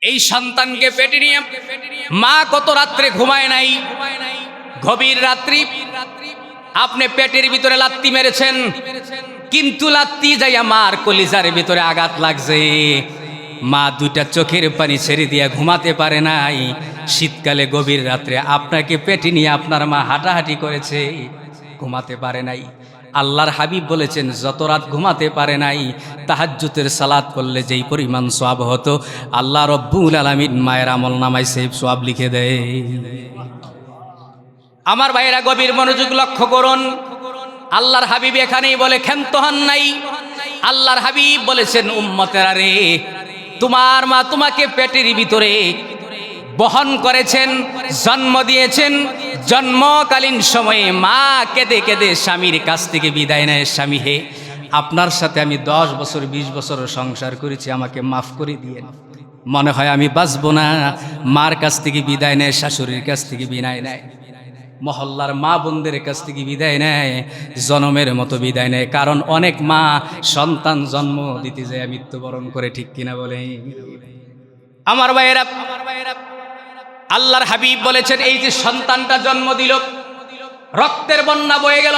এই সন্তানকে পেটে নিয়ে মা কত রাত্রে ঘুমায় নাই, গভীর রাত্রি আপনি পেটের ভিতরে লাত্তি মেরেছেন, কিন্তু লাত্তি যাইয়া মার কলিজার ভিতরে আঘাত লাগছে। মা দুইটা চোখের পানি ছেড়ে দিয়া ঘুমাতে পারে নাই। শীতকালে গভীর রাত্রে আপনাকে পেটে নিয়ে আপনার মা হাঁটাহাঁটি করেছে, ঘুমাতে পারে নাই। আল্লাহর হাবিব বলেছেন যত রাত ঘুমাতে পারে নাই তাহাজ্জুদের সালাত করলে যেই পরিমাণ সওয়াব হতো আল্লাহ রব্বুল আলামিন মায়ের আমল নামায় সেই সওয়াব লিখে দেয়। আমার ভাইয়েরা গভীর মনোযোগ লক্ষ্য করুন। আল্লাহর হাবিব এখানেই বলে ক্ষান্ত হন নাই। আল্লাহর হাবিব বলেছেন উম্মতেরা রে, তোমার মা তোমাকে পেটের ভিতরে বহন করেছেন, জন্ম দিয়েছেন। জন্মকালীন সময়ে মা কেঁদে কেঁদে স্বামীর কাছ থেকে বিদায় নেয়, স্বামী হে আপনার সাথে আমি 10 বছর 20 বছর সংসার করেছি, আমাকে মাফ করে দিয়েন, মনে হয় আমি বাঁচবো না। মার কাছ থেকে বিদায় নেয়, শাশুড়ির কাছ থেকে বিদায় নেয়, মহল্লার মা বোনদের কাছ থেকে বিদায় নেয়, জনমের মতো বিদায় নেয়। কারণ অনেক মা সন্তান জন্ম দিতে যায় মৃত্যুবরণ করে, ঠিক কিনা বলে? আমার ভাইয়েরা, আল্লাহর হাবিব বলেছেন এই যে সন্তানটা জন্ম দিল, রক্তের বন্যা বয়ে গেল,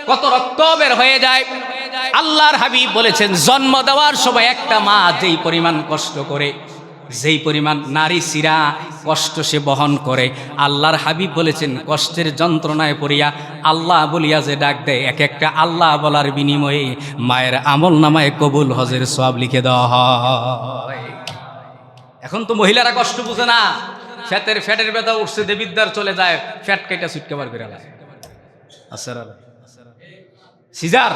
কত রক্ত বের হয়ে যায়। আল্লাহর হাবিব বলেছেন জন্ম দেওয়ার সময় একটা মা যেই পরিমাণ কষ্ট করে, যেই পরিমাণ নারী শিরা কষ্ট সে বহন করে, আল্লাহর হাবিব বলেছেন কষ্টের যন্ত্রণায় পড়িয়া আল্লাহ বলিয়া যে ডাক দেয়, এক একটা আল্লাহ বলার বিনিময়ে মায়ের আমল নামায় কবুল হজের সওয়াব লিখে দেওয়া হয়। এখন তো মহিলারা কষ্ট বুঝে না, ফ্যাটের ব্যথা উঠছে, দেবিদ্দার চলে যায়, ফ্যাট কেটে সুটকে বার করে লাগে। সিজার,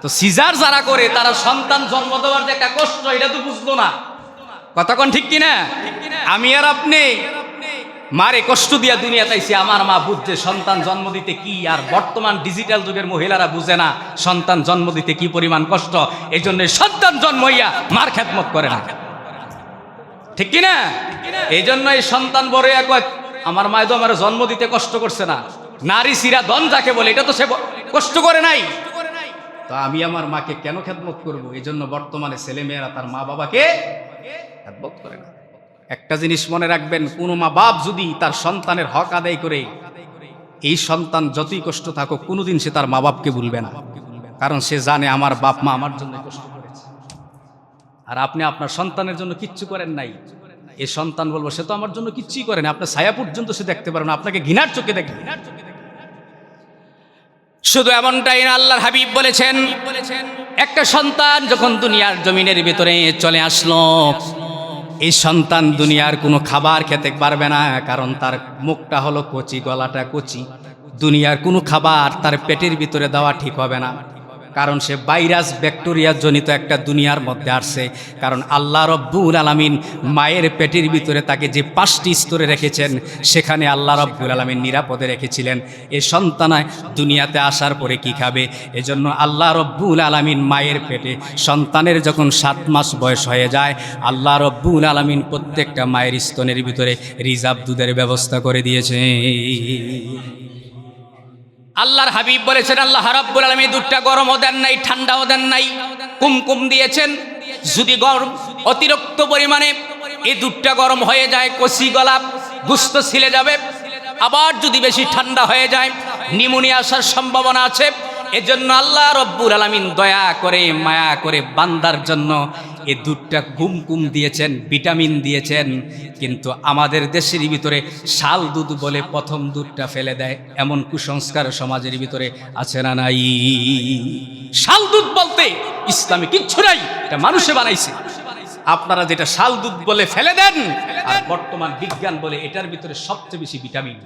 তো সিজার যারা করে তারা সন্তান জন্ম দেওয়ার যে একটা কষ্ট এটা তো বুঝলো না। কথা কোন ঠিক কিনা? আমি আর আপনি মারে কষ্ট দিয়া দুনিয়াতে আইছি, আমার মা বুঝছে সন্তান জন্ম দিতে কি, আর বর্তমান ডিজিটাল যুগের মহিলারা বুঝে না সন্তান জন্ম দিতে কি পরিমাণ কষ্ট। এই জন্য সন্তান জন্ম হইয়া মার খেদমত করে না, ঠিক কিনা? এই জন্য এই সন্তান বড় এক আমার মায় তো আমার জন্ম দিতে কষ্ট করছে না। নারী শিরা ধন যাকে বলে এটা তো সে কষ্ট করে নাই, তো আমি আমার মাকে কেন খেদমত করব? এই জন্য বর্তমানে ছেলে মেয়েরা তার মা বাবাকে খেদমত করে না। একটা জিনিস মনে রাখবেন, কোনো মা বাপ যদি তার সন্তানের হক আদায় করে, এই সন্তান যতই কষ্ট থাকুক কোনোদিন সে তার মা বাপকে ভুলবে না, কারণ সে জানে আমার বাপ মা আমার জন্য কষ্ট করেছে। আর আপনি আপনার সন্তানের জন্য কিচ্ছু করেন নাই, এই সন্তান বলবো সে তো আমার জন্য কিচ্ছুই করে না, আপনার ছায়া পর্যন্ত সে দেখতে পারে না, আপনাকে ঘৃণার চোখে দেখে। শুধু এমনটাই না, আল্লাহর হাবিব বলেছেন একটা সন্তান যখন দুনিয়ার জমিনের ভিতরে চলে আসলো, এই সন্তান দুনিয়ার কোনো খাবার খেতে পারবে না, কারণ তার মুখটা হলো কচি, গলাটা কচি। দুনিয়ার কোনো খাবার তার পেটের ভিতরে দেওয়া ঠিক হবে না, কারণ সে ভাইরাস ব্যাকটেরিয়া জনিত একটা দুনিয়ার মধ্যে আসছে। কারণ আল্লাহ রব্বুল আলামিন মায়ের পেটের ভিতরে তাকে যে 5টি স্তরে রেখেছেন, সেখানে আল্লাহ রব্বুল আলামিন নিরাপদে রেখেছিলেন। এই সন্তানায় দুনিয়াতে আসার পরে কি খাবে, এজন্য আল্লাহ রব্বুল আলামিন মায়ের পেটে সন্তানের যখন 7 মাস বয়স হয়ে যায়, আল্লাহ রব্বুল আলামিন প্রত্যেকটা মায়ের স্তনের ভিতরে রিজার্ভ দুধের ব্যবস্থা করে দিয়েছে। আল্লাহর হাবিব বলেছেন আল্লাহ রাব্বুল আলামিন দুধটা গরমও দেন নাই, ঠান্ডাও দেন নাই, কুমকুম দিয়েছেন। যদি গরম অতিরিক্ত পরিমাণে এই দুধটা গরম হয়ে যায়, কচি গলা গুস্ত ছিলে যাবে। আবার যদি বেশি ঠান্ডা হয়ে যায়, নিউমোনিয়া আসার সম্ভাবনা আছে। এজন্য আল্লাহ রাব্বুল আলামিন দয়া করে মায়া করে বান্দার জন্য এই দুধটা কুমকুম দিয়েছেন, ভিটামিন দিয়েছেন। কিন্তু আমাদের দেশের ভিতরে শাল দুধ বলে প্রথম দুধটা ফেলে দেয়, এমন কুসংস্কার সমাজের ভিতরে আছে না নাই? শাল দুধ বলতে ইসলামে কিচ্ছু নাই, এটা মানুষে বানাইছে। আপনারা যেটা শাল দুধ বলে ফেলে দেন, আর বর্তমান বিজ্ঞান বলে এটার ভিতরে সবচেয়ে বেশি ভিটামিন।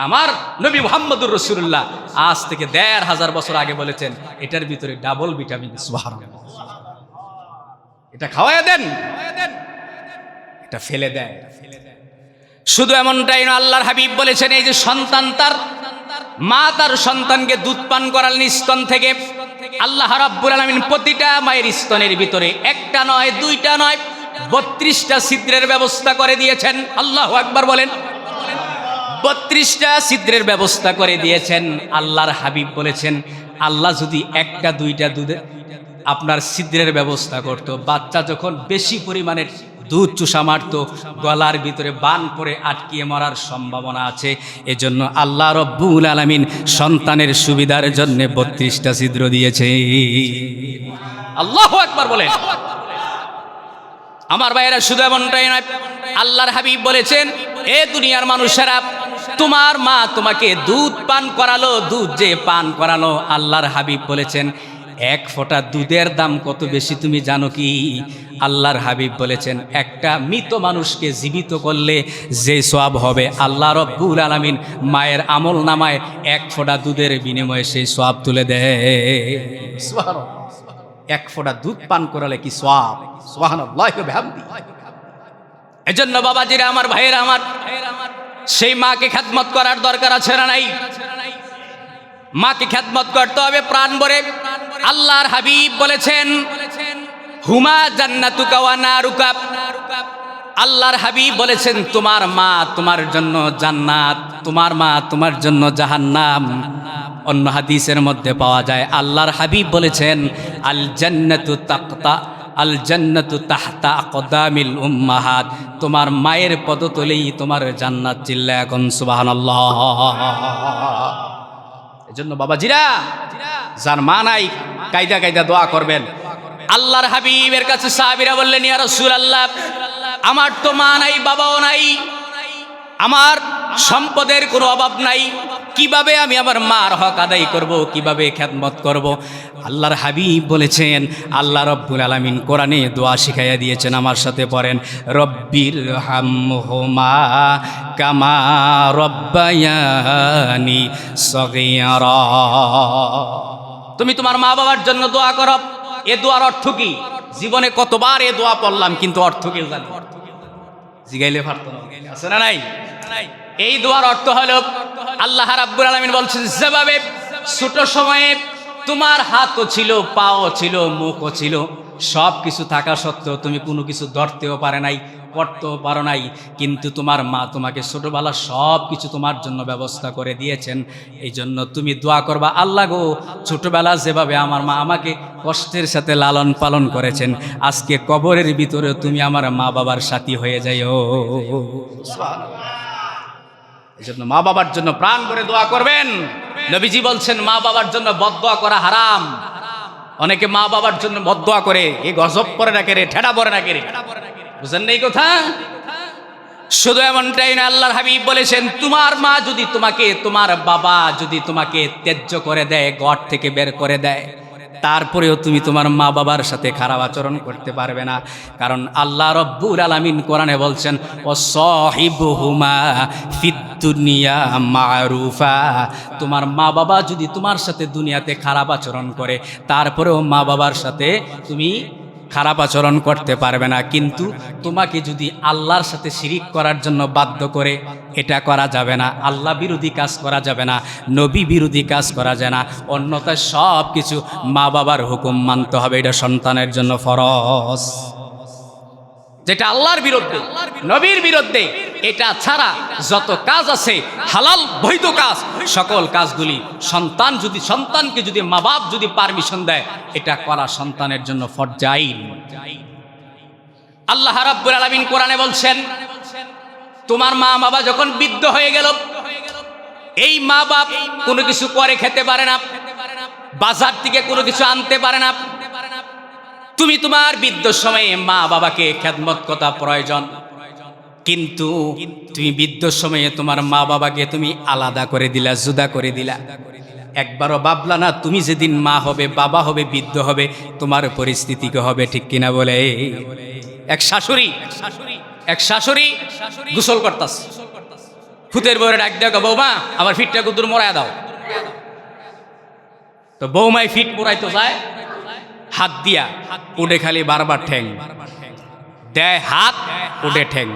আমার নবী মুহাম্মদুর রাসূলুল্লাহ আজ থেকে 1500 বছর আগে বলেছেন এটার ভিতরে ডাবল ভিটামিন। সুবহানাল্লাহ। এটা খাওয়ায় দেন, এটা ফেলে দেয়। শুধু এমনটাই না, আল্লাহর হাবিব বলেছেন এই যে সন্তান তার মা তার সন্তানকে দুধ পান করালেন স্তন থেকে। আল্লাহ রাব্বুল আলামিন প্রতিটা মায়ের স্তনের ভিতরে একটা নয়, দুইটা নয়, 32টা ছিদ্রের ব্যবস্থা করে দিয়েছেন। আল্লাহু আকবার বলেন। 32টা ছিদ্রের ব্যবস্থা করে দিয়েছেন। আল্লাহর হাবিব বলেছেন আল্লাহ যদি একটা দুইটা দুধে আপনার ছিদ্রের ব্যবস্থা করতো, বাচ্চা যখন বেশি পরিমাণে দুধ চুষা মারতো, গলার ভিতরে বান পরে আটকিয়ে মরার সম্ভাবনা আছে। এজন্য আল্লাহ রব্বুল আলামিন সন্তানের সুবিধার জন্য 32টা ছিদ্র দিয়েছে। আল্লাহু আকবার বলেন। আমার ভাইয়েরা, শুধু এমনটাই নয়, আল্লাহর হাবিব বলেছেন, এ দুনিয়ার মানুষেরা, তোমার মা তোমাকে দুধ পান করালো, দুধ যে পান করালো, আল্লাহর হাবিব বলেছেন এক ফোঁটা দুধের দাম কত বেশি তুমি জানো কি? আল্লাহর হাবিব বলেছেন একটা মৃত মানুষকে জীবিত করলে যে সওয়াব হবে, আল্লাহ রব্বুল আলামিন মায়ের আমল নামায় এক ফোঁটা দুধের বিনিময়ে সেই সওয়াব তুলে দেয়। সুবহানাল্লাহ। এক ফোঁটা দুধ পান করালে কি সওয়াব! সুবহানাল্লাহি ওয়া বিহামদিহি। এজন্য বাবাজিরা, আমার ভাইয়েরা আমার, সেই মাকে খেদমত করার দরকার আছে না নাই? মাকে খেদমত করতে হবে প্রাণ ভরে। আল্লাহর হাবিব বলেছেন হুমা জান্নাতুকা ওয়া নারুকা। আল্লাহর হাবিব বলেছেন তোমার মা তোমার জন্য জান্নাত, তোমার মা তোমার জন্য জাহান্নাম। অন্য হাদিসের মধ্যে পাওয়া যায় আল্লাহর হাবিব বলেছেন আল জান্নাতু তাহতা আকদামিল উম্মাহাত। তোমার মায়ের পদতলেই তোমার জান্নাত। চিল্লায়া এখন সুবহানাল্লাহ। এজন্য বাবাজিরা, যার মা নাই কায়দা কায়দা দোয়া করবেন। আল্লাহর হাবিবের কাছে সাহাবীরা বললেন, ইয়া রাসূলুল্লাহ, আমার তো মা নাই, বাবাও নাই, আমার সম্পদের কোনো অভাব নাই, কিভাবে আমি আমার মার হক আদায় করব, কিভাবে খেদমত করব? আল্লাহর হাবিব বলেছেন, আল্লাহ রব্বুল আলামিন কোরআনে দোয়া শিখাইয়া দিয়েছেন, আমার সাথে পড়েন, রব্বির হামহুমা কামা রব্বায়ানি সগীরা। তুমি তোমার মা বাবার জন্য দোয়া করো। এ দোয়ার অর্থ কি? জীবনে কতবার এ দোয়া পড়লাম, কিন্তু অর্থ কেউ জানে জিগাইলে পারতো না, আছে না নাই? এই দোয়ার অর্থ হলো আল্লাহ রাব্বুল আলামিন বলছেন, যেভাবে ছোট সময়ে তোমার হাতও ছিল, পাও ছিল, মুখও ছিল, সব কিছু থাকা সত্ত্বেও তুমি কোনো কিছু ধরতেও পারে নাই, করতেও পারো নাই, কিন্তু তোমার মা তোমাকে ছোটবেলা সব কিছু তোমার জন্য ব্যবস্থা করে দিয়েছেন। এই জন্য তুমি দোয়া করবা, আল্লাহ গো, ছোটবেলা যেভাবে আমার মা আমাকে কষ্টের সাথে লালন পালন করেছেন, আজকে কবরের ভিতরে তুমি আমার মা বাবার সাথী হয়ে যাইও। এই জন্য মা বাবার জন্য প্রাণ করে দোয়া করবেন। নবীজি বলছেন মা বাবার জন্য বদদোয়া করা হারাম। অনেকে মা বাবার জন্য বদদোয়া করে, এ গজব পরে না কেরে, ঠেডা পরে না কেরে, বুঝেন না এই কথা? শুধু এমনটাই না, আল্লাহর হাবিব বলেছেন তোমার মা যদি তোমাকে, তোমার বাবা যদি তোমাকে ত্যায্য করে দেয়, ঘর থেকে বের করে দেয়, তারপরেও তুমি তোমার মা বাবার সাথে খারাপ আচরণ করতে পারবে না। কারণ আল্লাহ রব্বুল আলামিন কোরআনে বলছেন ওয়াসাহিবুহুমা ফিদ দুনিয়া মারুফা। তোমার মা বাবা যদি তোমার সাথে দুনিয়াতে খারাপ আচরণ করে, তারপরেও মা বাবার সাথে তুমি খারাপ আচরণ করতে পারবে না। কিন্তু তোমাকে যদি আল্লাহর সাথে শিরিক করার জন্য বাধ্য করে, এটা করা যাবে না। আল্লাহ বিরোধী কাজ করা যাবে না, নবী বিরোধী কাজ করা যায় না। অন্যথায় সব কিছু মা বাবার হুকুম মানতে হবে, এটা সন্তানের জন্য ফরজ। যেটা আল্লাহর বিরুদ্ধে, নবীর বিরুদ্ধে, এটা ছাড়া যত কাজ আছে হালাল বৈধ কাজ, সকল কাজগুলি সন্তানকে যদি মা বাপ যদি পারমিশন দেয়, এটা করা সন্তানের জন্য ফরজাইন। আল্লাহ রাব্বুল আলামিন কোরআনে বলছেন তোমার মা বাবা যখন বৃদ্ধ হয়ে গেল, এই মা বাপ কোনো কিছু করে খেতে পারে না, বাজার থেকে কোনো কিছু আনতে পারে না, তুমি তোমার বৃদ্ধ সময়ে মা বাবাকে খেদমত করা প্রয়োজন। কিন্তু তুমি বৃদ্ধ সময়ে তোমার মা বাবাকে তুমি আলাদা করে দিলা, জুদা করে দিলা, একবারও ভাবলা না তুমি যেদিন মা হবে, বাবা হবে, বৃদ্ধ হবে, তোমার পরিস্থিতি কি হবে, ঠিক কিনা বলে? এক শাশুড়ি গোসল করতাস, ফুতের বউরে ডাক দেও, বৌমা আমার ফিটটা কুদুর মোড়ায় দাও। তো বৌমাই ফিট মোড়াইতে যায়, হাত দিয়া উঠে খালি বারবার ঠ্যাং দেয়, হাত উঠে ঠ্যাং।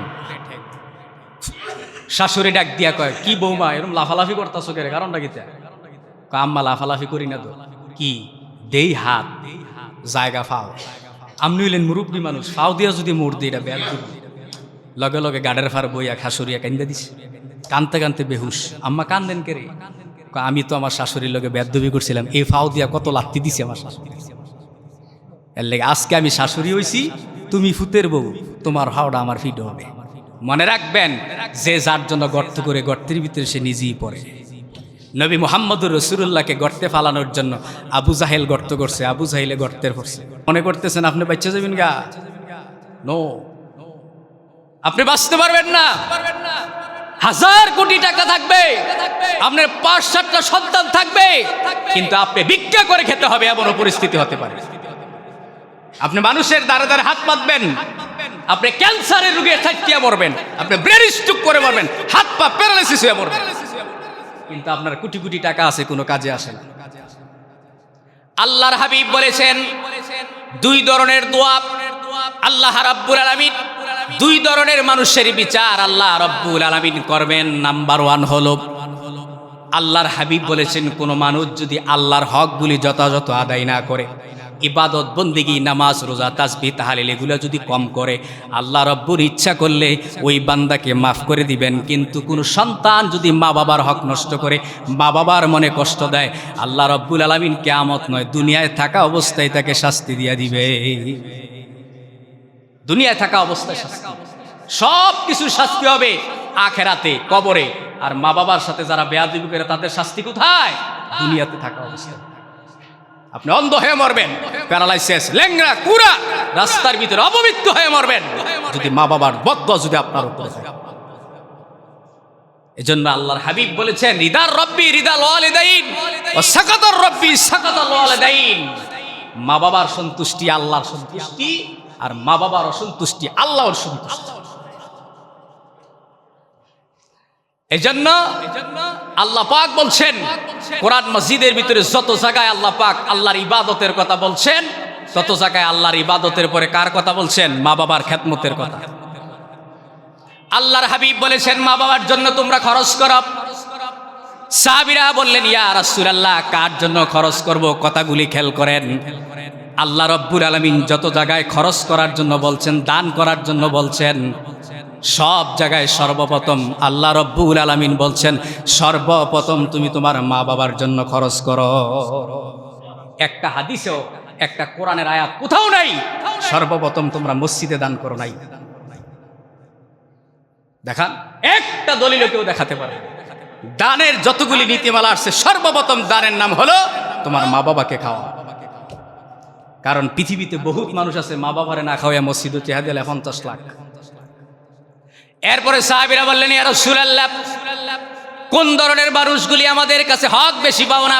শাশুড়ি ডাক দিয়া কয়, কি বৌমা এরকম লাফালাফি করতাছো কেন, কারণটা কি? আম্মা লাফালাফি করি না তো, কি দেই হাত জায়গা ফাও। আপনি হইলেন মুরব্বী মানুষ, ফাও দিয়া যদি মোড় দিই, এটা ব্যাগ লগে লগে গাড়ের ফার বইয়া খাসুরিয়া কান্দা দিছে, কানতে কানতে বেহুশ। আম্মা কান্দেন কে রে? আমি তো আমার শাশুড়ির লগে বেদবি করছিলাম, এই ফাও দিয়া কত লাত্তি দিছে আমার শাশুড়ি। এর লেগে আজকে আমি শাশুড়ি হইছি, তুমি ফুতের বউ, তোমার হাওড়া আমার ফিট হবে। মনে রাখবেন, যে যার জন্য গর্ত করে গর্তের ভিতরে সে নিজেই পড়ে। নবী মুহাম্মদুর রাসূলুল্লাহকে গর্তে ফালানোর জন্য আবু জাহেল গর্ত করছে, আবু জাহেলে গর্তের পড়ছে। মনে করতেছেন আপনি বাচ্চা যাবেন গা? নো, আপনি বাঁচতে পারবেন না। 1000 কোটি টাকা থাকবে, আপনার 5-7টা সন্তান থাকবে, কিন্তু আপনি ভিক্ষা করে খেতে হবে এমন পরিস্থিতি হতে পারে। আপনি মানুষের দ্বারে দ্বারে হাত পাতবেন, আপনি ক্যান্সারের রোগে থাকিয়া মরবেন, আপনি ব্রেন স্ট্রোক করে মরবেন, হাত পা প্যারালাইসিস হয়ে মরবেন, কিন্তু আপনার কোটি কোটি টাকা আছে, কোনো কাজে আসে না। আল্লাহর হাবিব বলেছেন 2 ধরনের দোয়া আল্লাহ রাব্বুল আলামিন, 2 ধরনের মানুষের বিচার আল্লাহ রাব্বুল আলামিন করবেন। নাম্বার 1 হলো, আল্লাহর হাবিব বলেছেন কোন মানুষ যদি আল্লাহর হকগুলি যথাযথ আদায় না করে, ইবাদত বন্দেগী, নামাজ, রোজা, তাসবিহ, তাহলিল এগুলো যদি কম করে, আল্লাহ রব্বুর ইচ্ছা করলে ওই বান্দাকে মাফ করে দিবেন। কিন্তু কোন সন্তান যদি মা বাবার হক নষ্ট করে, মা বাবার মনে কষ্ট দেয়, আল্লাহ রব্বুল আলামিন কিয়ামত নয়, দুনিয়ায় থাকা অবস্থায় তাকে শাস্তি দিয়ে দিবে। দুনিয়ায় থাকা অবস্থায় শাস্তি, সব কিছু শাস্তি হবে আখেরাতে, কবরে। আর মা বাবার সাথে যারা বেয়াদবি করে তাদের শাস্তি কোথায়? দুনিয়াতে থাকা অবস্থায়। আপনি অন্ধ হয়ে মরবেন, প্যারালাইসিস, ল্যাংড়া, কুড়া, রাস্তার ভিতরে অপবিত্র হয়ে মরবেন যদি মা বাবার বদদোয়া যদি আপনার উপরে থাকে। এজন্য আল্লাহর হাবিব বলেছেন, রিদার রব্বি রিদাল ওয়ালিদাইন ওয়া সাকাতার রব্বি সাকাতাল ওয়ালিদাইন। মা বাবার সন্তুষ্টি আল্লাহর সন্তুষ্টি, আর মা বাবার অসন্তুষ্টি আল্লাহর সন্তুষ্টি। এজন্য আল্লাহ পাক বলছেন কোরআন মাজিদের ভিতরে যত জায়গায় আল্লাহ পাক আল্লাহর ইবাদতের কথা বলছেন, তত জায়গায় আল্লাহর ইবাদতের পরে কার কথা বলছেন? মা বাবার খেদমতের কথা। আল্লাহর হাবিব বলেছেন মা বাবার জন্য তোমরা খরচ করো। সাহাবীরা বললেন, ইয়া রাসূলুল্লাহ, কার জন্য খরচ করব? কথাগুলি খেয়াল করেন। আল্লাহ রব্বুল আলামিন যত জায়গায় খরচ করার জন্য বলছেন, দান করার জন্য বলছেন, সব জায়গায় সর্বপ্রথম আল্লাহ রব্বুল আলামিন বলছেন, সর্বপ্রথম তুমি তোমার মা বাবার জন্য খরচ করো। একটা হাদিসেও, একটা কোরআনের আয়াত কোথাও নাই সর্বপ্রথম তোমরা মসজিদে দান করো নাই। দেখান, একটা দলিল কেউ দেখাতে পারে? দানের যতগুলি নীতিমালা আসছে, সর্বপ্রথম দানের নাম হলো তোমার মা বাবাকে খাওয়া। কারণ পৃথিবীতে বহুত মানুষ আছে মা বাবারে না খাওয়া মসজিদে চেহারা দিলে 50 লাখ। এরপরে সাহাবীরা বললেন, ইয়া রাসূলুল্লাহ, কোন ধরনের মানুষগুলি আমাদের কাছে হক বেশি পাও না?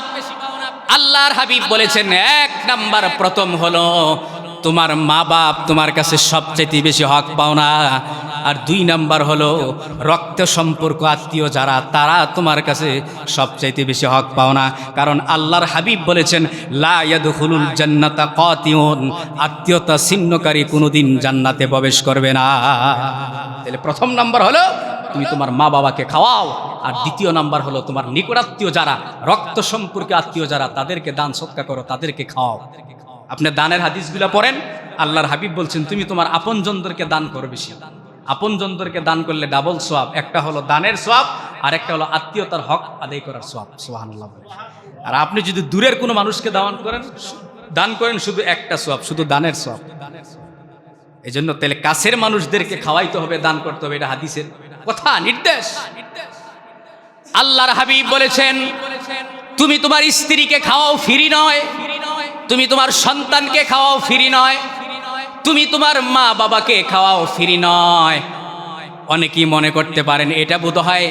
আল্লাহর হাবিব বলেছেন, 1 নাম্বার প্রথম হলো তোমার মা বাপ তোমার কাছে সবচেয়ে বেশি হক পাও না। আর 2 নাম্বার হলো রক্ত সম্পর্ক আত্মীয় যারা, তারা তোমার কাছে সবচাইতে বেশি হক পাও না। কারণ আল্লাহর হাবিব বলেছেন, লা ইয়াদখুলুল জান্নাতা কাতিউন, আত্মীয়তা ছিন্নকারী কোনোদিন জান্নাতে প্রবেশ করবে না। তাহলে প্রথম নাম্বার হলো তুমি তোমার মা বাবাকে খাওয়াও। আর দ্বিতীয় নাম্বার হলো তোমার নিকটাত্মীয় যারা, রক্ত সম্পর্কে আত্মীয় যারা, তাদেরকে দান সৎকার করো, তাদেরকে খাওয়াও। আপনি দানের হাদিসগুলো পড়েন, আল্লাহর হাবিব বলছেন তুমি তোমার আপনজনদেরকে দান করো বেশি। আপনজনদেরকে দান করলে ডাবল সওয়াব, একটা হলো দানের সওয়াব, আর একটা হলো আত্মীয়তার হক আদায় করার সওয়াব। সুবহানাল্লাহ। আর আপনি যদি দূরের কোনো মানুষকে দান করেন শুধু একটা সওয়াব, শুধু দানের সওয়াব। এই জন্য তাহলে কাছের মানুষদেরকে খাওয়াইতে হবে, দান করতে হবে, এটা হাদিসের কথা, নির্দেশ। আল্লাহর হাবিব বলেছেন তুমি তোমার স্ত্রীকে খাওয়াও, ফ্রি নয়। তুমি তোমার সন্তানকে খাওয়াও, ফ্রি নয়। তুমি তোমার মা বাবাকে খাওয়াও, ফ্রি নয়। অনেকেই মনে করতে পারেন এটা বোধহয়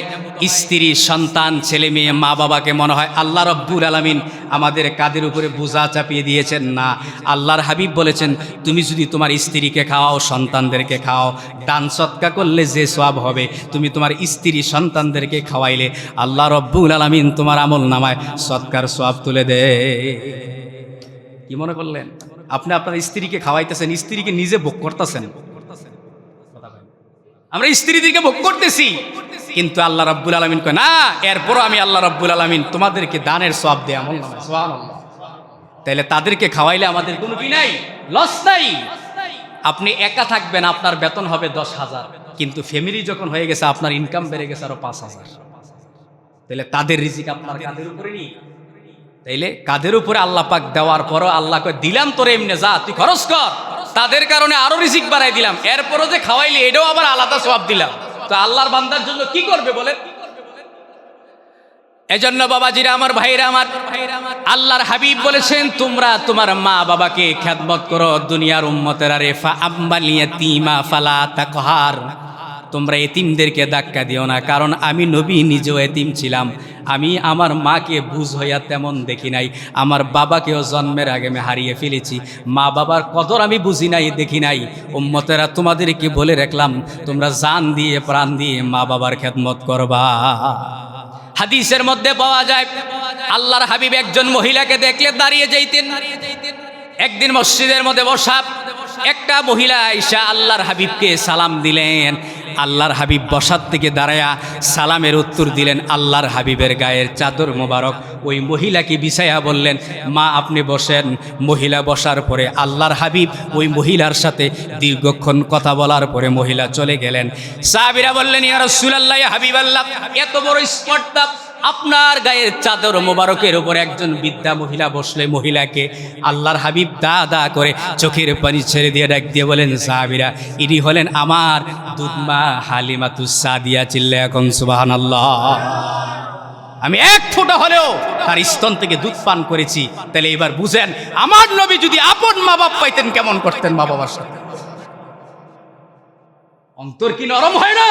স্ত্রী, সন্তান, ছেলে মেয়ে, মা বাবাকে মনে হয় আল্লাহ রব্বুল আলামিন আমাদের কাঁধের উপরে বোঝা চাপিয়ে দিয়েছেন। না, আল্লাহর হাবিব বলেছেন তুমি যদি তোমার স্ত্রীকে খাওয়াও, সন্তানদেরকে খাওয়াও, দান সৎকা করলে যে সওয়াব হবে, তুমি তোমার স্ত্রী সন্তানদেরকে খাওয়াইলে আল্লাহ রব্বুল আলামিন তোমার আমল নামায় সৎকার সওয়াব তুলে দেয়। কি মনে করলেন? আপনি আপনার স্ত্রীকে খাওয়াইতেছেন, স্ত্রীকে নিজে ভোগ করতেছেন। আমরা স্ত্রীদেরকে ভোগ করতেছি, কিন্তু আল্লাহ রাব্বুল আলামিন কয় না, এরপরও আমি আল্লাহ রাব্বুল আলামিন তোমাদেরকে দানের সওয়াব দেয় আমল নামায়। সুবহানাল্লাহ। তাহলে তাদেরকে খাওয়াইলে আমাদের কোনো কি নাই, লস নাই। আপনি একা থাকবেন, আপনার বেতন হবে 10,000, কিন্তু ফ্যামিলি যখন হয়ে গেছে আপনার ইনকাম বেড়ে গেছে আরো 5,000। তাহলে তাদের রিজিক আপনার কাঁধের উপরে নেই। তাইলে কাঁধের উপরে আল্লাহ পাক দেওয়ার পরও আল্লাহ কয় দিলাম তোরে এমনি, যা তুই খরচ কর। তাদের কারণে আরো রিজিক বাড়াই দিলাম, এরপরও যে খাওয়াইলি এটাও আবার আলাদা সওয়াব দিলাম। তো আল্লাহর বান্দার জন্য কি করবে বলেন? এজন্য বাবাজিরা আমার, ভাইরা আমার, আল্লাহর হাবিব বলেছেন তোমরা তোমার মা বাবাকে খেদমত করো। দুনিয়ার উম্মতেরা রে ফা আম্মাল ইয়াতীমা ফালা তাকহার, তোমরা এতিমদেরকে ধাক্কা দিও না, কারণ আমি নবী নিজেও এতিম ছিলাম। আমি আমার মাকে বুঝ হইয়া তেমন দেখি নাই, আমার বাবাকেও জন্মের আগে আমি হারিয়ে ফেলেছি। মা বাবার কদর আমি বুঝি নাই, দেখি নাই। উম্মতেরা তোমাদেরকে বলে রাখলাম তোমরা জান দিয়ে প্রাণ দিয়ে মা বাবার খেদমত করবা। হাদিসের মধ্যে পাওয়া যায় আল্লাহর হাবিব একজন মহিলাকে দেখলে দাঁড়িয়ে যাইতেন। একদিন মসজিদের মধ্যে বসা একটা মহিলা আয়েশা আল্লাহর হাবিবকে সালাম দিলেন। আল্লাহর হাবিব বসার থেকে দাঁড়ায়া সালামের উত্তর দিলেন। আল্লাহর হাবিবের গায়ের চাদর মোবারক ওই মহিলাকে বিছাইয়া বললেন, মা আপনি বসেন। মহিলা বসার পরে আল্লাহর হাবিব ওই মহিলার সাথে দীর্ঘক্ষণ কথা বলার পরে মহিলা চলে গেলেন। সাহাবীরা বললেন, ইয়া রাসূলুল্লাহ, ইয়া হাবিবাল্লাহ, এত বড় স্পর্ধা, আপনার গায়ের চাদর মোবারকের উপর একজন বৃদ্ধা মহিলা বসলে মহিলাকে আল্লাহর হাবিব দা দা করে চোখের পানি ছেড়ে দিয়ে ডাক দিয়ে বলেন, সাহাবীরা ইনি হলেন আমার দুধমা হালিমাতুস সাদিয়া। চিল্লা এখন সুবহানাল্লাহ। আমি এক ফোঁটা হলেও তার স্তন থেকে দুধ পান করেছি। তাহলে এবার বুঝেন আমার নবী যদি আপন মা বাপ পাইতেন কেমন করতেন মা বাবার সাথে। অন্তর কি নরম হয় না?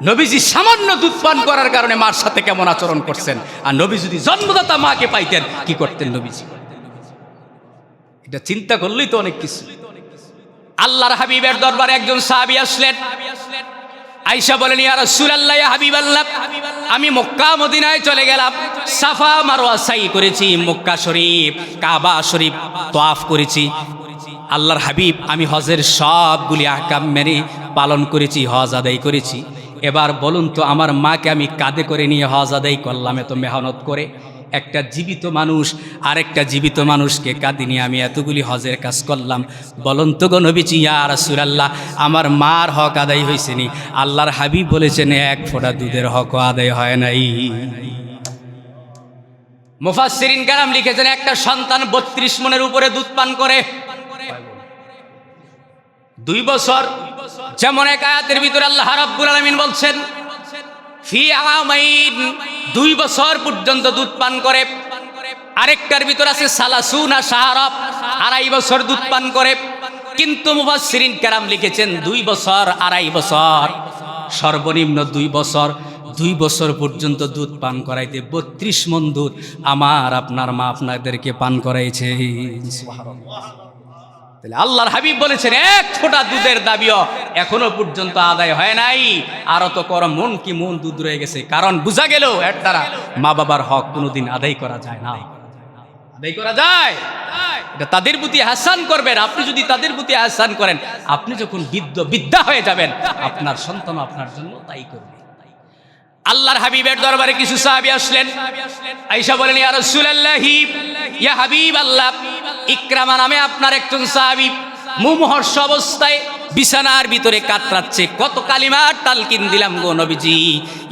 নবীজি সামান্য দুধ পান করার কারণে মার সাথে কেমন আচরণ করছেন, আর নবী যদি জন্মদাতা মাকে পাইতেন কি করতেন নবীজি? এটা চিন্তা করলেই তো অনেক কিছু। আল্লাহর হাবিবের দরবারে একজন সাহাবী আসলেন। আয়েশা বলেন, ইয়া রাসূলুল্লাহ, ইয়া হাবিবাল্লাহ, আমি মক্কা মদিনায় চলে গেলাম, সাফা মারওয়া সাই করেছি, মক্কা শরীফ কাবা শরীফ তওয়াফ করেছি। আল্লাহর হাবিব আমি হজের সবগুলি আহকাম মেনে পালন করেছি, হজ আদায় করেছি। এবার বলুন তো আমার মাকে আমি কাঁধে করে নিয়ে হজ আদায় করলাম এত মেহনত করে, একটা জীবিত মানুষ আরেকটা জীবিত মানুষকে কাঁধে নিয়ে আমি এতগুলি হজের কাজ করলাম। বলুন তো গো নবীজি, ইয়া রাসূলুল্লাহ, আমার মার হক আদায় হয়েছে নি? আল্লাহর হাবিব বলেছেন এক ফোঁটা দুধের হক আদায় হয় নাই। মুফাসসিরিন কেরাম লিখেছেন একটা সন্তান 32 মণের উপরে দুধ পান করে 2 বছর। যেমন এক আয়াতের ভিতরে আল্লাহ রাব্বুল আলামিন বলছেন ফি আমাইন, 2 বছর পর্যন্ত দুধ পান করে। আরেকটার ভিতর আছে সালাসুনা শাহরা, 2.5 বছর দুধ পান করে। কিন্তু মুফাসসিরিন কেরাম লিখেছেন 2 বছর 2.5 বছর, সর্বনিম্ন 2 বছর। 2 বছর পর্যন্ত দুধ পান করাইতে 32 মণ দুধ আমার আপনার মা আপনাদেরকে পান করাইছে। আল্লাহর হাবিব বলেছেন এক ফোঁটা দুধের দাবিও এখনো পর্যন্ত আদায় হয় নাই, আরো তো কর মন কি মন দুধ রয়ে গেছে। কারণ বোঝা গেল এর দ্বারা মা বাবার হক কোনোদিন আদায় করা যায় না। আদায় করা যায় এটা তাদের প্রতি আহসান করবেন। আপনি যদি তাদের প্রতি আহসান করেন, আপনি যখন বিদ্যা হয়ে যাবেন আপনার সন্তান আপনার জন্য তাই করবে। আল্লাহর হাবিবের দরবারে কিছু সাহাবী আসলেন। আয়েশা বলেন, ইয়া রাসূলুল্লাহ, ইয়া হাবিবাল্লাহ, ইকরামা নামে আপনার একজন সাহাবী মুমূর্ষ অবস্থায় বিছানার ভিতরে কাতরাচ্ছে। কত কালিমার তালকিন দিলাম গো নবীজি।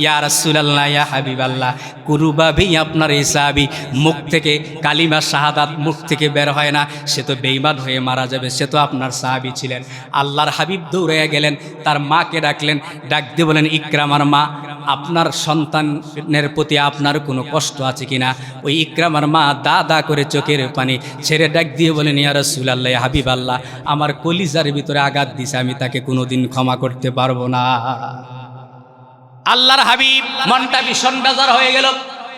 ইয়া রাসূলুল্লাহ, ইয়া হাবিবাল্লাহ, কুরুভাবেই আপনার এই সাহাবী মুখ থেকে কালিমা শাহাদাত মুখ থেকে বের হয় না, সে তো বেঈমান হয়ে মারা যাবে। সে তো আপনার সাহাবী ছিলেন। আল্লাহর হাবিব দৌড়ে গেলেন, তার মাকে ডাকলেন, ডাক দিয়ে বলেন, ইকরামার মা, আপনার সন্তানের প্রতি আপনার কোনো কষ্ট আছে কিনা? ওই ইকরামার মা দা দা করে চোখের পানি ছেড়ে ডাক দিয়ে বলেন, ইয়া রাসূলুল্লাহ, ইয়া হাবিবাল্লাহ, আমার কলিজার ভিতরে আঘাত দিছে, আমি তাকে কোনোদিন ক্ষমা করতে পারবো না। আল্লাহর হাবিব মনটা ভীষণ বেজার হয়ে গেল।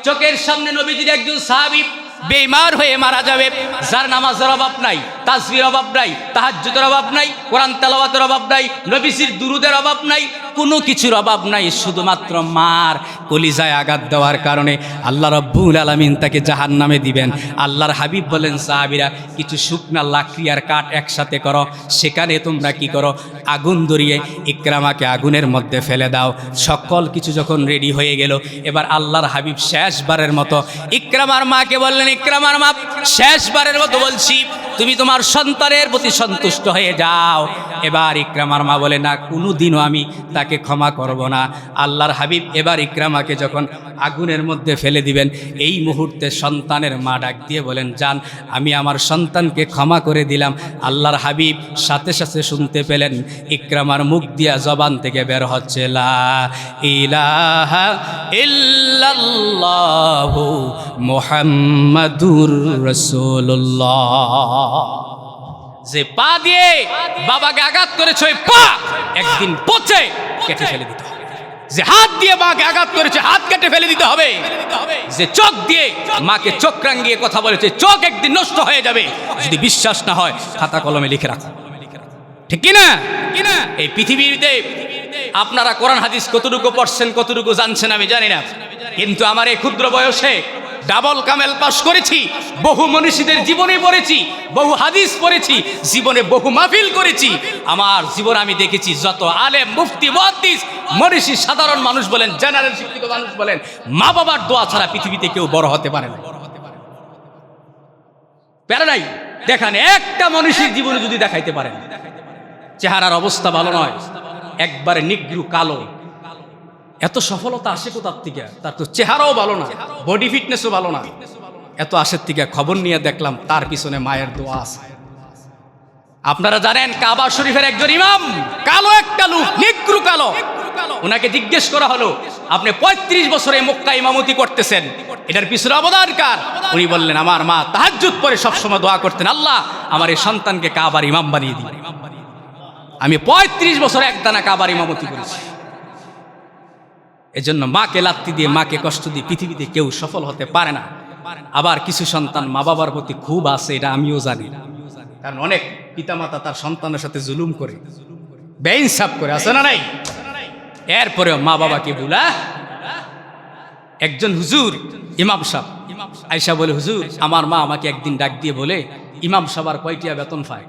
চোখের সামনে নবীজির একজন সাহাবী বেঈমান হয়ে মারা যাবে, যার নামাজের অভাব নাই, তাসবিহের অভাব নাই, তাহাজ্জুদের অভাব নাই, কোরআন তেলাওয়াতের অভাব নাই, নবীজির দুরুদের অভাব নাই, কোনো কিছুর অভাব নাই। শুধুমাত্র মার কলিজায় আঘাত দেওয়ার কারণে আল্লাহ রাব্বুল আলামিন তাকে জাহান্নামে দিবেন। আল্লাহর হাবিব বলেন, সাহাবীরা কিছু শুকনা লাকড়ি আর কাঠ একসাথে করো, সেখানে তোমরা কি করো, আগুন ধরিয়ে ইকরামাকে আগুনের মধ্যে ফেলে দাও। সকল কিছু যখন রেডি হয়ে গেল, এবার আল্লাহর হাবিব শেষবারের মতো ইকরামার মাকে বললেন, ইকরামার মা, শেষবারের মতো বলছি তুমি তোমার সন্তানের প্রতি সন্তুষ্ট হয়ে যাও। এবার ইকরামার মা বলে, না, কোনোদিনও আমি তাকে ক্ষমা করব না। আল্লাহর হাবিব এবার ইকরামাকে যখন আগুনের মধ্যে ফেলে দিবেন, এই মুহূর্তে সন্তানের মা ডাক দিয়ে বলেন, যান, আমি আমার সন্তানকে ক্ষমা করে দিলাম। আল্লাহর হাবিব সাথে সাথে শুনতে পেলেন ইকরামার মুখ দিয়া জবান থেকে বের হচ্ছে, লা ইলাহা ইল্লাল্লাহু মুহাম্মাদুর রাসূলুল্লাহ। যে পা দিয়ে বাবাকে আঘাত করেছে, ওই পা একদিন পচে কেটে ফেলে দিতে হবে। যে হাত দিয়ে মাকে আঘাত করেছে, হাত কেটে ফেলে দিতে হবে। যে চোখ দিয়ে মাকে চোখ রাঙিয়ে কথা বলেছে, চোখ একদিন নষ্ট হয়ে যাবে। যদি বিশ্বাস না হয় খাতা কলমে লিখে রাখো, ঠিক কিনা? এই পৃথিবীতে আপনারা কোরআন হাদিস কতটুকু পড়ছেন, কতটুকু জানছেন আমি জানি না, কিন্তু আমার এই ক্ষুদ্র বয়সে ডাবল কামেল পাশ করেছি, বহু মনীষীদের জীবনে পড়েছি, বহু হাদিস পড়েছি, জীবনে বহু মাহফিল করেছি। আমার জীবনে আমি দেখেছি যত আলেম, মুফতি, মুহাদ্দিস, মনীষী, সাধারণ মানুষ বলেন, জেনারেল শিক্ষিত মানুষ বলেন, মা বাবার দোয়া ছাড়া পৃথিবীতে কেউ বড় হতে পারে না। পারে নাই? দেখান একটা মনীষীর জীবনে যদি দেখাইতে পারেন, চেহারার অবস্থা ভালো নয়, একবারে নিগ্রু কালো, এত সফলতা আসে কোথার থেকে? তার তো চেহারাও ভালো না, বডি ফিটনেসও ভালো না, এত আসের থেকে খবর নিয়ে দেখলাম তার পিছনে মায়ের দোয়া আছে। আপনারা জানেন কাবা শরীফের একজন ইমাম, কালো একটা লোক, নিগ্রু কালো, ওনাকে জিজ্ঞেস করা হলো, আপনি 35 বছরে মক্কা ইমামতি করতেছেন, এটার পিছনে অবদান কার? উনি বললেন, আমার মা তাহাজ্জুদ পড়ে সবসময় দোয়া করতেন, আল্লাহ আমার এই সন্তানকে কাবার ইমাম বানিয়ে দিন। আমি 35 বছর একদানা কাবার ইমামতি করেছি। এজন্য মাকে লাত্তি দিয়ে, মাকে কষ্ট দিয়ে পৃথিবীতে কেউ সফল হতে পারে না। আবার কিছু সন্তান মা বাবার প্রতি খুব আছে, এটা আমিও জানি, কারণ অনেক পিতামাতা তার সন্তানের সাথে জুলুম করে, বেইনসাফ করে, আছে না নাই? এরপরেও মা বাবাকে বুলা। একজন হুজুর ইমাম সাহেব আয়েশা বলে, হুজুর আমার মা আমাকে একদিন ডাক দিয়ে বলে, ইমাম সাহেব আর কয়টিয়া বেতন পায়?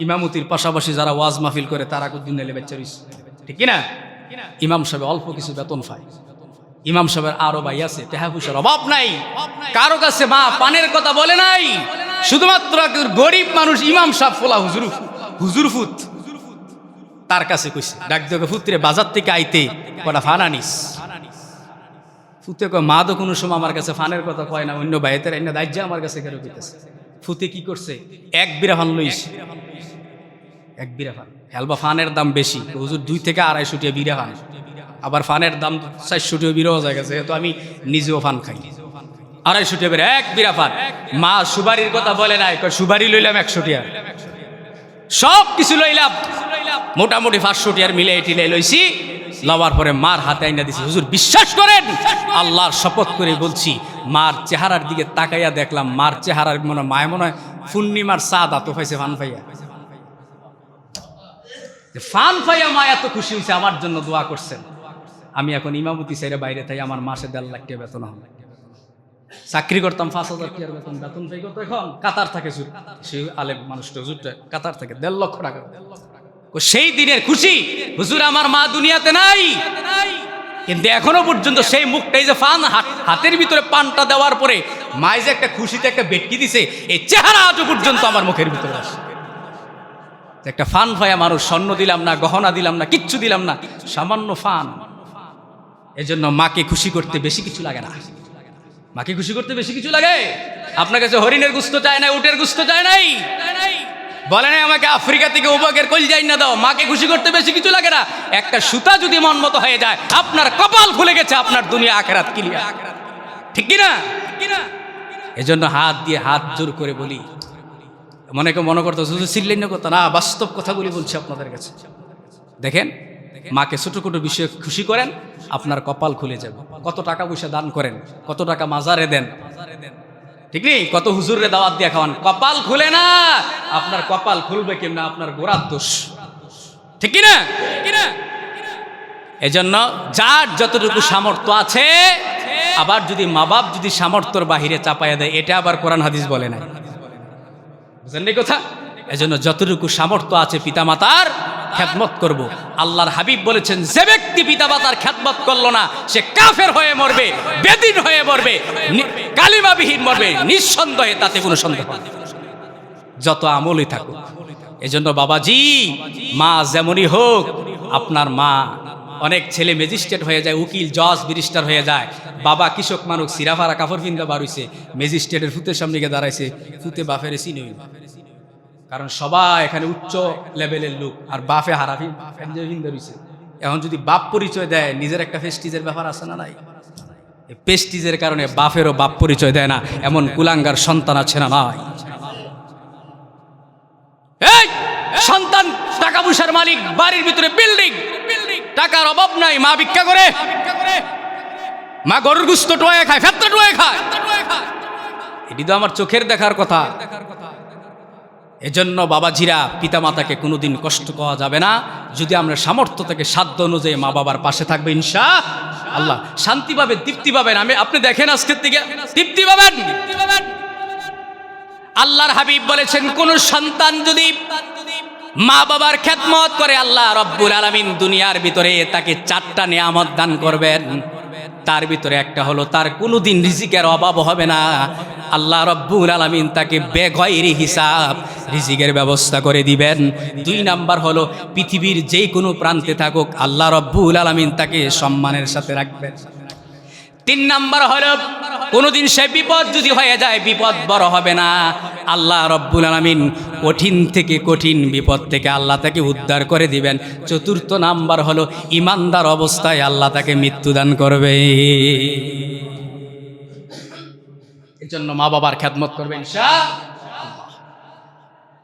ইমামতির পাশাপাশি যারা ওয়াজ মাহফিল করে তারা কোনদিন নেলে বেচার, ঠিক কিনা? ইমাম সাহেব অল্প কিছু বেতন পায়। ইমাম সাহেবের আরো ভাই আছে, টাকা পয়সার অভাব নাই, কারো কাছে মা পানের কথা বলে নাই, শুধুমাত্র গরিব মানুষ ইমাম সাহেব ফোলা হুজুর ফুত তার কাছে কইছে, ডাক দিয়ে ফুতরে বাজার থেকে আইতে কটা ফান আনিস। ফুতে কয়, মা তো কোনো সময় আমার কাছে ফানের কথা কয় না, অন্য ভাইয়ের এনে দায়িত্ব আমার কাছে কেন কইতেছে। ফুতে কি করছে, এক বিরা ফান লইস, এক বিরা ফান। হেলবা ফানের দাম বেশি, হুজুর 2 থেকে 250 টাকা বিরা ফান, আবার ফানের দাম 400 টাকা বিরাও হয়ে গেছে, তো আমি নিজেও ফান খাই, 250 টাকা বিরা, এক বিরা ফান। মা সুবারির কথা বলে নাই, সুবারি লইলাম 100 টাকা, সব কিছু লইলাম মোটামুটি 500 টাকার মিলে এটি লইছি। লওয়ার পরে মার হাতে আইনা দিছি। হুজুর বিশ্বাস করেন, আল্লাহর শপথ করে বলছি, মার চেহারার দিকে তাকাইয়া দেখলাম, মার চেহারার মায় মনে হয় পূর্ণিমার চাঁদ আতো পাইছে, ফান পাইয়া, ফান পাইয়া মা এত খুশি হয়েছে, আমার জন্য দোয়া করছেন। আমি এখন ইমামতি ছেড়ে বাইরে থাই, আমার মাসে 1.5 লাখ টাকা বেতন হবে। চাকরি করতাম 5,000 টাকার বেতন, বেতন পাই কত এখন? কাতার থাকে সে আলেম মানুষটা, হুজুরটা কাতার থাকে 1.5 লক্ষ টাকা। সেই দিনের খুশি, হুজুর আমার মা দুনিয়াতে নাই, কিন্তু এখনো পর্যন্ত সেই মুখটাই যে ফান, হাতের ভিতরে পানটা দেওয়ার পরে মায় যে একটা খুশিতে একটা বেটকি দিছে, এই চেহারা আজও পর্যন্ত আমার মুখের ভিতরে আসে। একটা ফান ভাইয়া মানুষ, স্বর্ণ দিলাম না, গহনা দিলাম না, কিচ্ছু দিলাম না, সামান্য ফান। এজন্য মাকে খুশি করতে বেশি কিছু লাগে না, মাকে খুশি করতে বেশি কিছু লাগে? আপনার কাছে হরিণের গুস্ত চায় না, উটের গুস্ত চায় নাই, বলে নাই আমাকে আফ্রিকা থেকে উবাকের কলজাই না দাও। মাকে খুশি করতে বেশি কিছু লাগে না। একটা সুতা যদি মন মতো হয়ে যায়, আপনার কপাল খুলে গেছে, আপনার দুনিয়া আখিরাত ক্লিয়ার, ঠিক কিনা? এজন্য হাত দিয়ে হাত জোর করে বলি, মনে করতো শুধু চিল্লাইন্য কথা না, বাস্তব কথাগুলি বলছি আপনাদের কাছে। দেখেন, মাকে ছোট ছোট বিষয়ে খুশি করেন, আপনার কপাল খুলে যাবে। কত টাকা পয়সা দান করেন, কত টাকা মাজারে দেন, ঠিক নেই? কত হুজুরে দাওয়াত দিয়ে খাওয়ান, কপাল খুলে না। আপনার কপাল খুলবে কেমন? আপনার গোড়ার দোষ, ঠিক কিনা? এজন্য যার যতটুকু সামর্থ্য আছে, আবার যদি মা বাপ যদি সামর্থ্যর বাহিরে চাপাইয়া দেয়, এটা আবার কোরআন হাদিস বলে নাই, বুঝলেন এই কথা? এজন্য যতটুকু সামর্থ্য আছে পিতামাতার খেদমত করব। আল্লাহর হাবিব বলেছেন, যে ব্যক্তি পিতামাতার খেদমত করলো না, সে কাফের হয়ে মরবে, বেদিন হয়ে মরবে, কালিমাবিহীন মরবে, নিঃসন্দেহে, তাতে কোনো সন্দেহ নেই। যত আমলই থাকুক। এজন্য বাবাজি, মা যেমনই হোক, আপনার মা, অনেক ছেলে ম্যাজিস্ট্রেট হয়ে যায়, উকিল, জজ, ব্যারিস্টার হয়ে যায়, বাবা কৃষক মানুষ, সিরাফারা কাপড় পিন্দা বাড়ুইছে, ম্যাজিস্ট্রেটের ফুতের সামনে গিয়ে দাঁড়াইছে, ফুতে বাফের চিনই, কারণ সবাই এখানে উচ্চ লেভেলের লোক, আর বাপে হারাফি পিন্দা রইছে। এখন যদি বাপ পরিচয় দেয়, নিজের একটা প্রেস্টিজের ব্যাপার আছে না নাই? প্রেস্টিজের কারণে বাপেরও বাপ পরিচয় দেয় না, এমন কুলাঙ্গার সন্তান আছে না নাই? এই সন্তান টাকা পয়সার মালিক, বাড়ির ভিতরে বিল্ডিং, টাকার অভাব নাই, মা ভিক্ষা করে, মা গরুর গুস্ত টোয়ে খায়, ফেত্তা টোয়ে খায়। এটি তো আমার চোখের দেখার কথা। এজন্য বাবাজিরা, পিতামাতাকে কোনোদিন কষ্ট করা যাবে না। যদি আমরা সামর্থ্য থেকে সাধ্য অনুযায়ী মা বাবার পাশে থাকবে, ইনশাআল্লাহ শান্তি পাবেন, তৃপ্তি পাবেন। আপনি দেখেন আজকের থেকে তৃপ্তি পাবেন। আল্লাহর হাবিব বলেছেন, কোন সন্তান যদি মা বাবার খেদমত করে, আল্লাহ রব্বুল আলামিন দুনিয়ার ভিতরে তাকে 4টা নিয়ামত দান করবেন। তার ভিতরে একটা হলো, তার কোনোদিন রিজিকের অভাব হবে না। আল্লাহ রব্বুল আলামিন তাকে বেগয়রি হিসাব রিজিকের ব্যবস্থা করে দিবেন। 2 নাম্বার হলো, পৃথিবীর যে কোনো প্রান্তে থাকুক, আল্লাহ রব্বুল আলামিন তাকে সম্মানের সাথে রাখবেন। 3 নাম্বার হলো, কোনোদিন সে বিপদ যদি হয়ে যায়, বিপদ বড় হবে না। আল্লাহ রব্বুল আলামিন কঠিন থেকে কঠিন বিপদ থেকে আল্লাহ তাকে উদ্ধার করে দিবেন। 4 নাম্বার হলো, ইমানদার অবস্থায় আল্লাহ তাকে মৃত্যুদান করবে। এজন্য মা বাবার খেদমত করবেন ইনশাআল্লাহ।